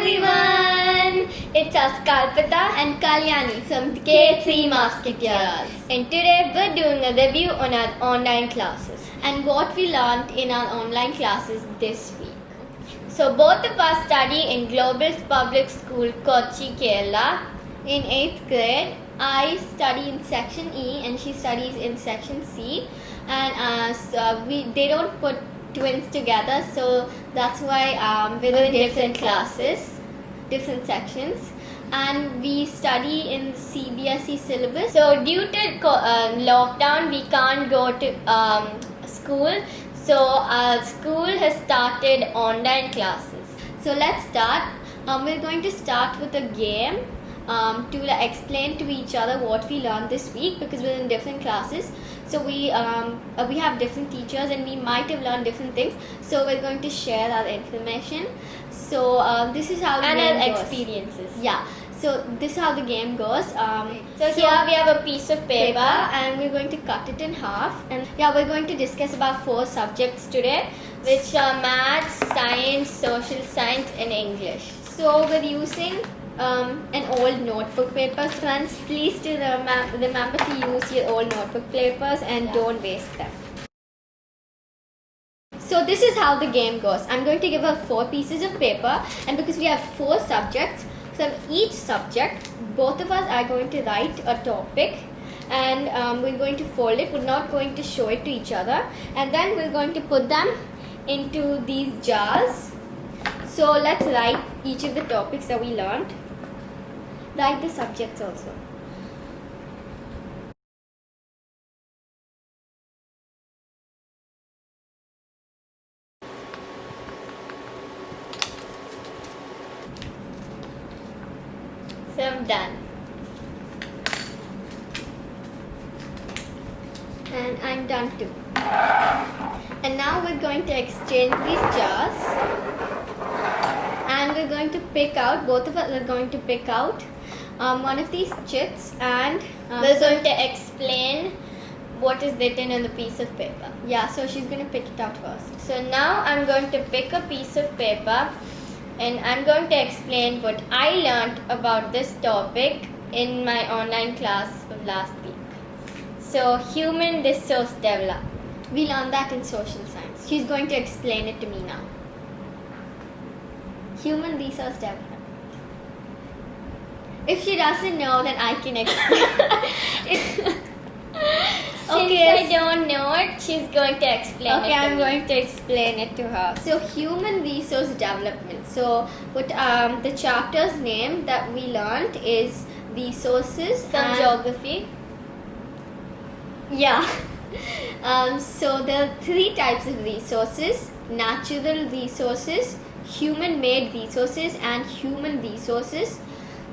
everyone! It's us Kalpita and Kalyani from K3 Musketeers. And today we're doing a review on our online classes and what we learned in our online classes this week. So both of us study in Global Public School, Kochi, Kerala. In 8th grade, I study in section E and she studies in section C. And they don't put twins together, so that's why we're in different classes, different sections, and we study in CBSE syllabus. So due to lockdown, we can't go to school, so our school has started online classes. So let's start. We're going to start with a game to explain to each other what we learned this week, because we're in different classes. So we have different teachers and we might have learned different things. So we're going to share our information. So this is how the game goes. Experiences. Yeah. So this is how the game goes. So here we have a piece of paper and we're going to cut it in half. And yeah, we're going to discuss about 4 subjects today, which are maths, science, social science, and English. So we're using an old notebook paper. Friends, please do remember to use your old notebook papers and don't waste them. So this is how the game goes. I'm going to give her 4 pieces of paper, and because we have 4 subjects, so each subject, both of us are going to write a topic, and we're going to fold it. We're not going to show it to each other, and then we're going to put them into these jars. So let's write each of the topics that we learned. Write the subjects also. So I'm done. And I'm done too. And now we're going to exchange these jars. And we're going to pick out, both of us are going to pick out one of these chits, and we're going to explain what is written on the piece of paper. Yeah, so she's going to pick it out first. So now I'm going to pick a piece of paper and I'm going to explain what I learned about this topic in my online class of last week. So human resource development. We learned that in social science. She's going to explain it to me now. Human resource development. If she doesn't know, then I can explain. Okay, since I don't know it, she's going to explain it. Okay, I'm going to explain it to her. So, human resource development. So, what the chapter's name that we learned is resources. Some geography. Yeah. So there are 3 types of resources: natural resources, human-made resources, and human resources.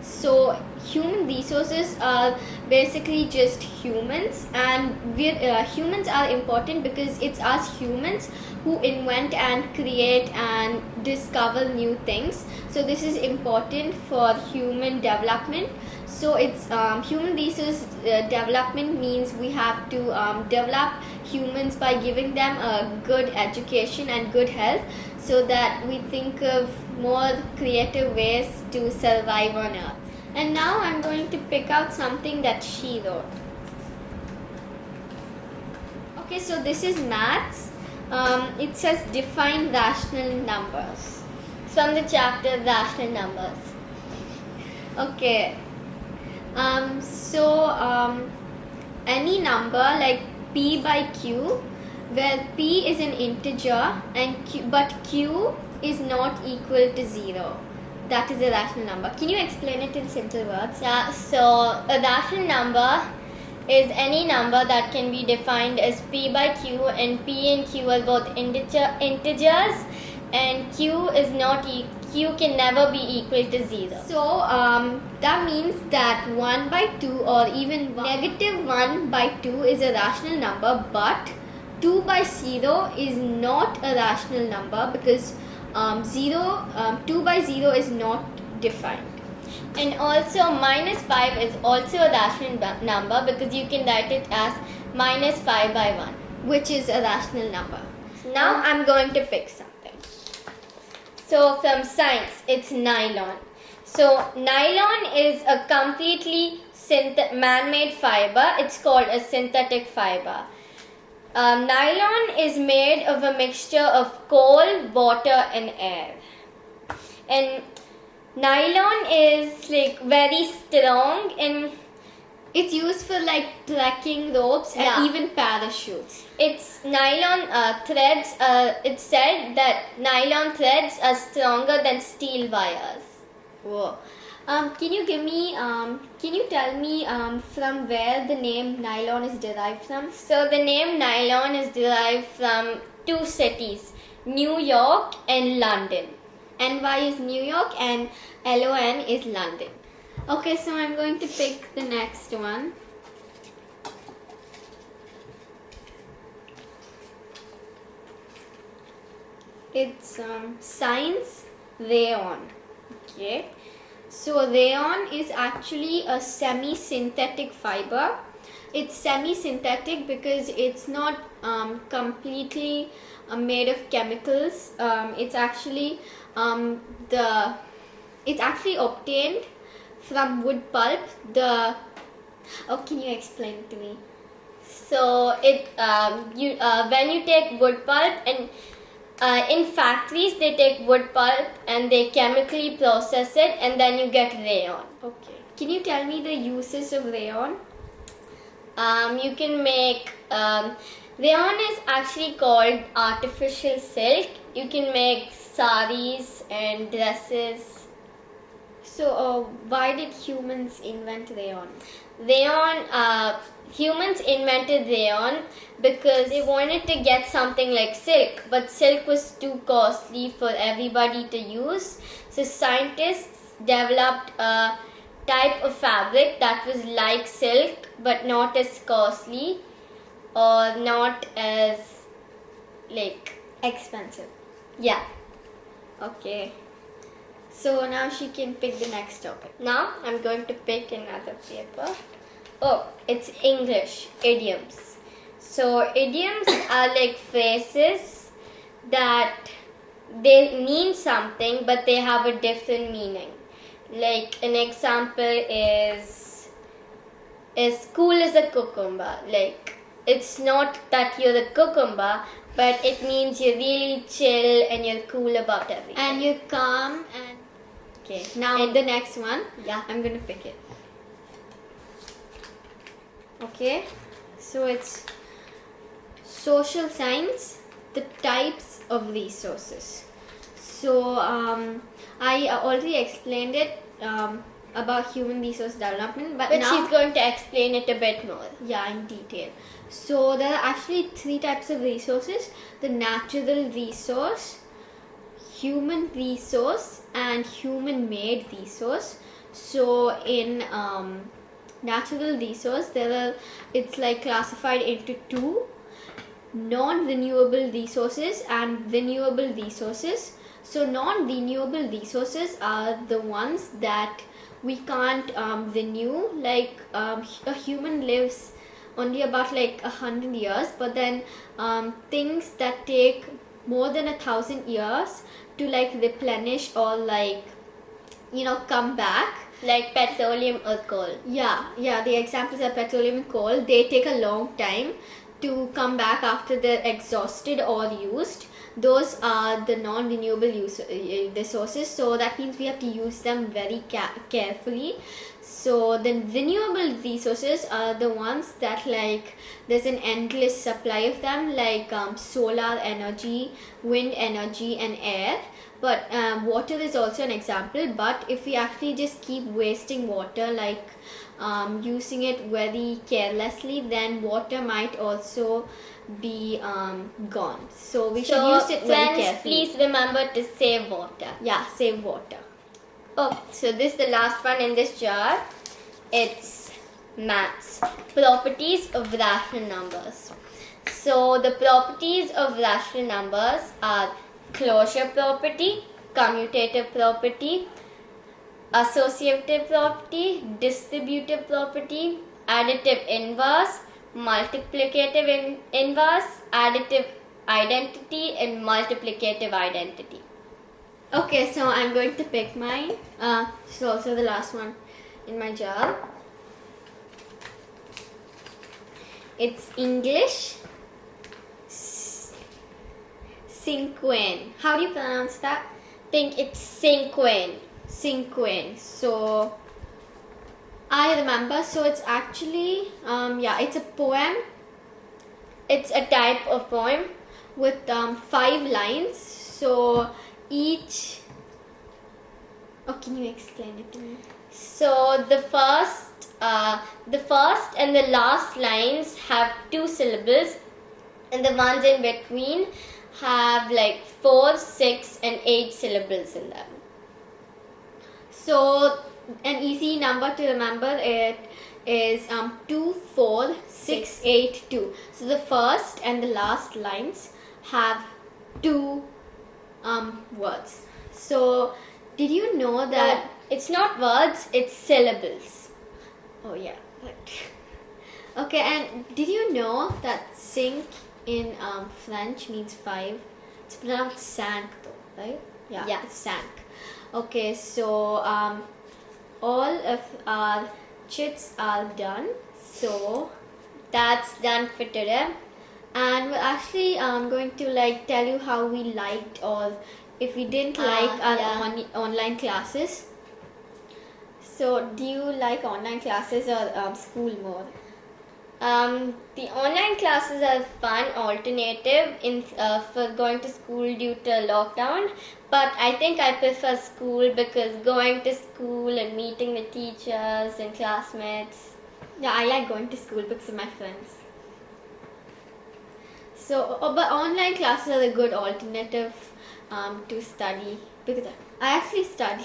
So human resources are basically just humans, and humans are important because it's us humans who invent and create and discover new things. So this is important for human development. So it's human resource development means we have to develop humans by giving them a good education and good health, so that we think of more creative ways to survive on Earth. And now I'm going to pick out something that she wrote. Okay, so this is maths. It says define rational numbers. From the chapter Rational Numbers. Okay. Any number like p by q, where p is an integer and but q is not equal to 0. That is a rational number. Can you explain it in simple words? Yeah, so a rational number is any number that can be defined as p by q, and p and q are both integers, and q can never be equal to 0. So that means that 1 by 2 or even negative 1 by 2 is a rational number, but 2 by 0 is not a rational number because 2 by 0 is not defined. And also minus 5 is also a rational number because you can write it as minus 5 by 1, which is a rational number. So now I'm going to pick something. So from science, it's nylon. So nylon is a completely man-made fiber. It's called a synthetic fiber. Nylon is made of a mixture of coal, water, and air. And nylon is like very strong, and it's used for like trekking ropes and even parachutes. It's nylon threads. It's said that nylon threads are stronger than steel wires. Whoa. Can you tell me from where the name nylon is derived from? So the name nylon is derived from two cities, New York and London. NY is New York and LON is London. Okay, so I'm going to pick the next one. It's science rayon. Okay. So rayon is actually a semi-synthetic fiber. It's semi-synthetic because it's not completely made of chemicals. It's actually obtained from wood pulp. Can you explain it to me? So when you take wood pulp and in factories, they take wood pulp and they chemically process it, and then you get rayon. Okay. Can you tell me the uses of rayon? You can make rayon is actually called artificial silk. You can make saris and dresses. So why did humans invent rayon? Humans invented rayon because they wanted to get something like silk, but silk was too costly for everybody to use. So scientists developed a type of fabric that was like silk but not as costly or not as expensive. Yeah. Okay. So now she can pick the next topic. Now I'm going to pick another paper. Oh, it's English, idioms. So idioms are like phrases that they mean something but they have a different meaning. Like an example is cool as a cucumber. Like it's not that you're a cucumber, but it means you're really chill and you're cool about everything. And you're calm and... Okay, now the next one. Yeah. I'm going to pick it. Okay, so it's social science, the types of resources. So I already explained it about human resource development, but now she's going to explain it a bit more. Yeah, in detail. So there are actually three types of resources: the natural resource, human resource, and human-made resource. So in natural resource, it's like classified into two: non-renewable resources and renewable resources. So non-renewable resources are the ones that we can't renew. Like a human lives only about 100 years, but then things that take more than 1,000 years to replenish or come back, like petroleum or coal. Yeah, the examples are petroleum and coal. They take a long time to come back after they're exhausted or used. Those are the non-renewable resources. So that means we have to use them very carefully. So the renewable resources are the ones that there's an endless supply of them, like solar energy, wind energy, and air. But water is also an example. But if we actually just keep wasting water, using it very carelessly, then water might also be gone. So we should use it very carefully. Please remember to save water. Yeah, save water. Oh, so this is the last one in this jar. It's maths. Properties of rational numbers. So the properties of rational numbers are closure property, commutative property, associative property, distributive property, additive inverse, multiplicative inverse, additive identity, and multiplicative identity. Okay, so I'm going to pick mine. So the last one in my jar. It's English. Cinquin. How do you pronounce that? Think it's cinquin. Cinquin. So I remember. So it's actually it's a poem. It's a type of poem with 5 lines. So each. Oh, can you explain it to me? So the first and the last lines have 2 syllables, and the ones in between have like 4, 6, and 8 syllables in them. So an easy number to remember it is 2, 4, 6, 8, 2. So the first and the last lines have 2 words. So did you know that it's not words, it's syllables? Oh yeah, right. Okay, and did you know that cinq in French means 5? It's pronounced cinq though, right? Yeah. It's cinq. Okay, so all of our chits are done. So that's done for today. And we're actually going to tell you how we liked or if we didn't like our online classes. So do you like online classes or school more? The online classes are a fun alternative for going to school due to lockdown, but I think I prefer school because going to school and meeting the teachers and classmates. Yeah, I like going to school because of my friends. So, but online classes are a good alternative to study because I actually study.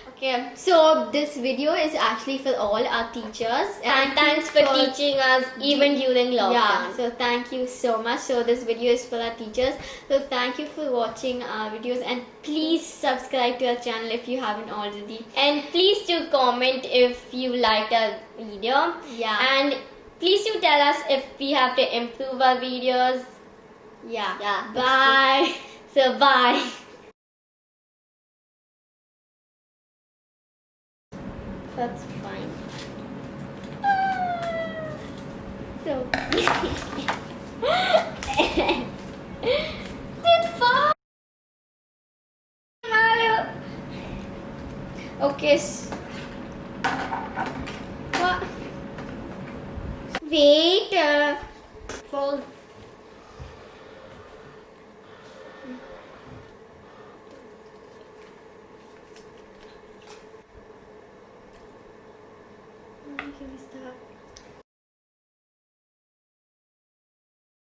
Okay, so this video is actually for all our teachers, and thanks for teaching us even during lockdown. Yeah, so thank you so much. So this video is for our teachers. So thank you for watching our videos, and please subscribe to our channel if you haven't already. And please do comment if you liked our video. Yeah. And please do tell us if we have to improve our videos. Yeah. Bye. So bye. That's fine. So it's fine. Okay. What? Wait. Fold. Can we stop?